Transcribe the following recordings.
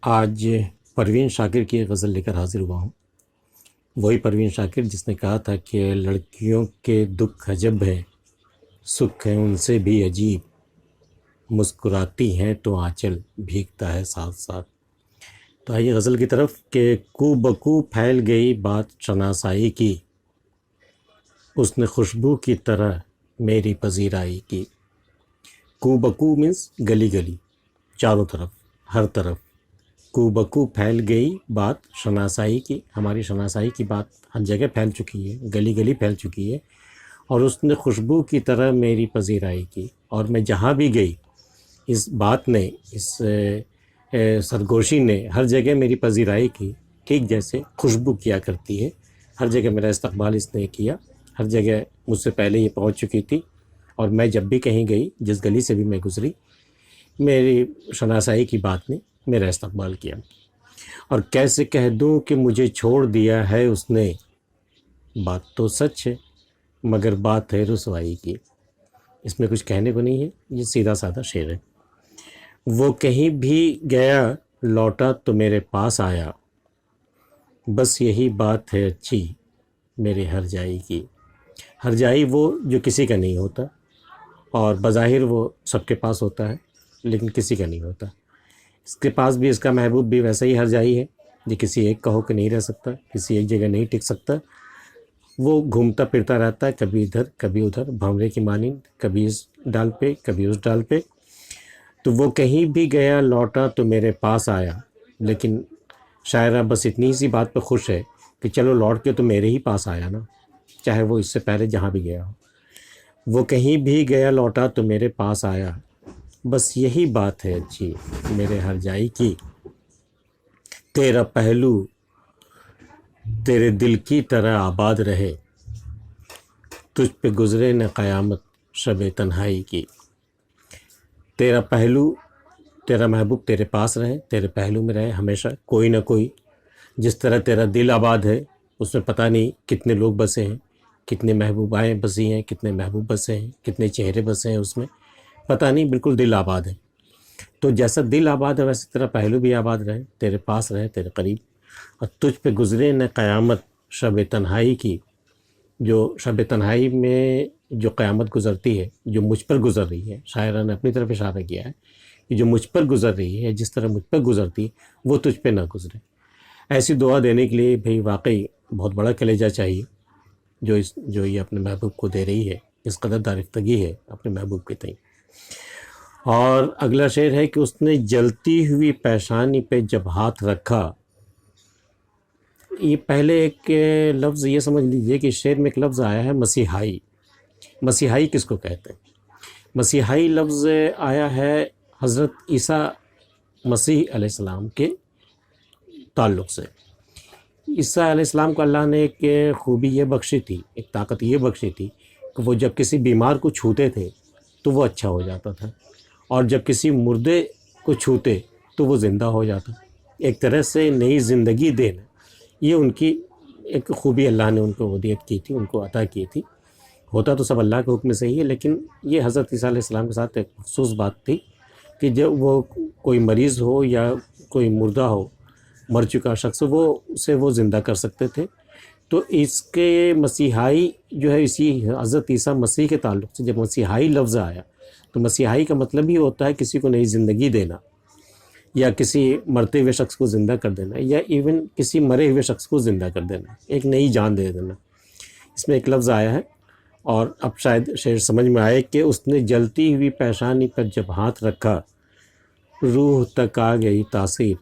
آج پروین شاکر کی ایک غزل لے کر حاضر ہوا ہوں۔ وہی پروین شاکر جس نے کہا تھا کہ لڑکیوں کے دکھ عجب ہے، سکھ ہے ان سے بھی عجیب، مسکراتی ہیں تو آنچل بھیگتا ہے ساتھ ساتھ۔ تو آئیے غزل کی طرف کہ کو بکو پھیل گئی بات شناسائی کی، اس نے خوشبو کی طرح میری پذیرائی کی۔ کو بکو مینس گلی گلی، چاروں طرف، ہر طرف۔ کو بکو پھیل گئی بات شناسائی کی، ہماری شناسائی کی بات ہر جگہ پھیل چکی ہے، گلی گلی پھیل چکی ہے، اور اس نے خوشبو کی طرح میری پذیرائی کی۔ اور میں جہاں بھی گئی اس بات نے، اس سرگوشی نے ہر جگہ میری پذیرائی کی، ٹھیک جیسے خوشبو کیا کرتی ہے۔ ہر جگہ میرا استقبال اس نے کیا، ہر جگہ مجھ سے پہلے یہ پہنچ چکی تھی، اور میں جب بھی کہیں گئی، جس گلی سے بھی میں گزری، میری شناسائی کی بات نے میرا استقبال کیا۔ اور کیسے کہہ دوں کہ مجھے چھوڑ دیا ہے اس نے، بات تو سچ ہے مگر بات ہے رسوائی کی۔ اس میں کچھ کہنے کو نہیں ہے، یہ سیدھا سادہ شعر ہے۔ وہ کہیں بھی گیا لوٹا تو میرے پاس آیا، بس یہی بات ہے اچھی میرے ہر جائی کی۔ ہر جائی وہ جو کسی کا نہیں ہوتا، اور بظاہر وہ سب کے پاس ہوتا ہے لیکن کسی کا نہیں ہوتا۔ اس کے پاس بھی اس کا محبوب بھی ویسا ہی ہر جائی ہے، جو کسی ایک کا ہو کے نہیں رہ سکتا، کسی ایک جگہ نہیں ٹک سکتا۔ وہ گھومتا پھرتا رہتا ہے، کبھی ادھر کبھی ادھر، بھنورے کی مانند، کبھی اس ڈال پہ کبھی اس ڈال پہ۔ تو وہ کہیں بھی گیا لوٹا تو میرے پاس آیا، لیکن شاعرہ بس اتنی سی بات پہ خوش ہے کہ چلو لوٹ کے تو میرے ہی پاس آیا نا، چاہے وہ اس سے پہلے جہاں بھی گیا ہو۔ وہ کہیں بھی گیا لوٹا تو میرے پاس آیا، بس یہی بات ہے اچھی میرے ہر جائی کی۔ تیرا پہلو تیرے دل کی طرح آباد رہے، تجھ پہ گزرے نہ قیامت شب تنہائی کی۔ تیرا پہلو، تیرا محبوب تیرے پاس رہے، تیرے پہلو میں رہے ہمیشہ، کوئی نہ کوئی۔ جس طرح تیرا دل آباد ہے، اس میں پتہ نہیں کتنے لوگ بسے ہیں، کتنے محبوبائیں بسی ہیں، کتنے محبوب بسے ہیں، کتنے چہرے بسے ہیں اس میں، پتہ نہیں، بالکل دل آباد ہے۔ تو جیسا دل آباد ہے ویسے تیرا پہلو بھی آباد رہے، تیرے پاس رہے، تیرے قریب۔ اور تجھ پہ گزرے نہ قیامت شب تنہائی کی، جو شب تنہائی میں جو قیامت گزرتی ہے، جو مجھ پر گزر رہی ہے، شاعرہ نے اپنی طرف اشارہ کیا ہے کہ جو مجھ پر گزر رہی ہے، جس طرح مجھ پر گزرتی ہے، وہ تجھ پہ نہ گزرے۔ ایسی دعا دینے کے لیے بھئی واقعی بہت بڑا کلیجہ چاہیے، جو یہ اپنے محبوب کو دے رہی ہے، اس قدر دارفتگی ہے اپنے محبوب کے تئیں۔ اور اگلا شعر ہے کہ اس نے جلتی ہوئی پیشانی پہ جب ہاتھ رکھا۔ یہ پہلے ایک لفظ یہ سمجھ لیجئے کہ شعر میں ایک لفظ آیا ہے مسیحائی۔ مسیحائی کس کو کہتے ہیں؟ مسیحائی لفظ آیا ہے حضرت عیسیٰ مسیح علیہ السلام کے تعلق سے۔ عیسیٰ علیہ السلام کو اللہ نے ایک خوبی یہ بخشی تھی، ایک طاقت یہ بخشی تھی کہ وہ جب کسی بیمار کو چھوتے تھے تو وہ اچھا ہو جاتا تھا، اور جب کسی مردے کو چھوتے تو وہ زندہ ہو جاتا۔ ایک طرح سے نئی زندگی دینا، یہ ان کی ایک خوبی اللہ نے ان کو عطیت کی تھی، ان کو عطا کی تھی۔ ہوتا تو سب اللہ کے حکم سے ہی ہے، لیکن یہ حضرت عیسیٰ علیہ السلام کے ساتھ ایک خصوص بات تھی کہ جب وہ کوئی مریض ہو یا کوئی مردہ ہو، مر چکا شخص، وہ زندہ کر سکتے تھے۔ تو اس کے مسیحائی جو ہے، اسی حضرت عیسیٰ مسیح کے تعلق سے جب مسیحائی لفظ آیا، تو مسیحائی کا مطلب ہی ہوتا ہے کسی کو نئی زندگی دینا، یا کسی مرتے ہوئے شخص کو زندہ کر دینا، یا ایون کسی مرے ہوئے شخص کو زندہ کر دینا، ایک نئی جان دے دینا۔ اس میں ایک لفظ آیا ہے، اور اب شاید شعر سمجھ میں آئے کہ اس نے جلتی ہوئی پیشانی پر جب ہاتھ رکھا، روح تک آ گئی تاثیر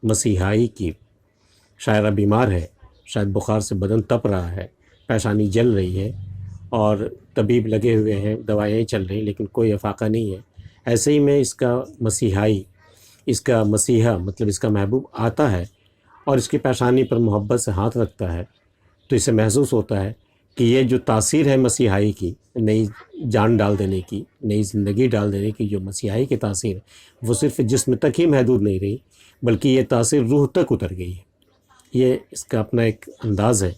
مسیحائی کی۔ شاعرہ بیمار ہے، شاید بخار سے بدن تپ رہا ہے، پیشانی جل رہی ہے، اور طبیب لگے ہوئے ہیں، دوائیں چل رہی ہیں، لیکن کوئی افاقہ نہیں ہے۔ ایسے ہی میں اس کا مسیحائی، اس کا مسیحا مطلب اس کا محبوب آتا ہے اور اس کی پیشانی پر محبت سے ہاتھ رکھتا ہے، تو اسے محسوس ہوتا ہے کہ یہ جو تاثیر ہے مسیحائی کی، نئی جان ڈال دینے کی، نئی زندگی ڈال دینے کی، جو مسیحائی کی تاثیر ہے، وہ صرف جسم تک ہی محدود نہیں رہی، بلکہ یہ تاثیر روح تک اتر گئی ہے۔ یہ اس کا اپنا ایک انداز ہے،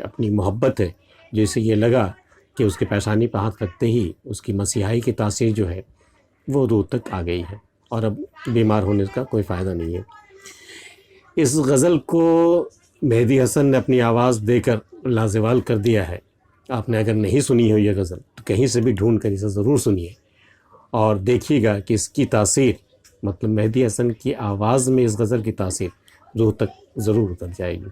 اپنی محبت ہے، جو اسے یہ لگا کہ اس کے پیشانی پہ ہاتھ رکھتے ہی اس کی مسیحائی کی تاثیر جو ہے وہ روح تک آ گئی ہے۔ اور اب بیمار ہونے کا کوئی فائدہ نہیں ہے۔ اس غزل کو مہدی حسن نے اپنی آواز دے کر لازوال کر دیا ہے۔ آپ نے اگر نہیں سنی ہو یہ غزل تو کہیں سے بھی ڈھونڈ کر اسے ضرور سنیے اور دیکھیے گا کہ اس کی تاثیر، مطلب مہدی حسن کی آواز میں اس غزل کی تاثیر روح تک ضرور اتر جائے گی۔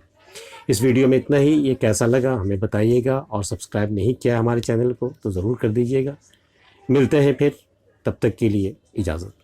اس ویڈیو میں اتنا ہی۔ یہ کیسا لگا ہمیں بتائیے گا، اور سبسکرائب نہیں کیا ہمارے چینل کو تو ضرور کر دیجیے گا۔ ملتے ہیں پھر، تب تک کے لیے اجازت۔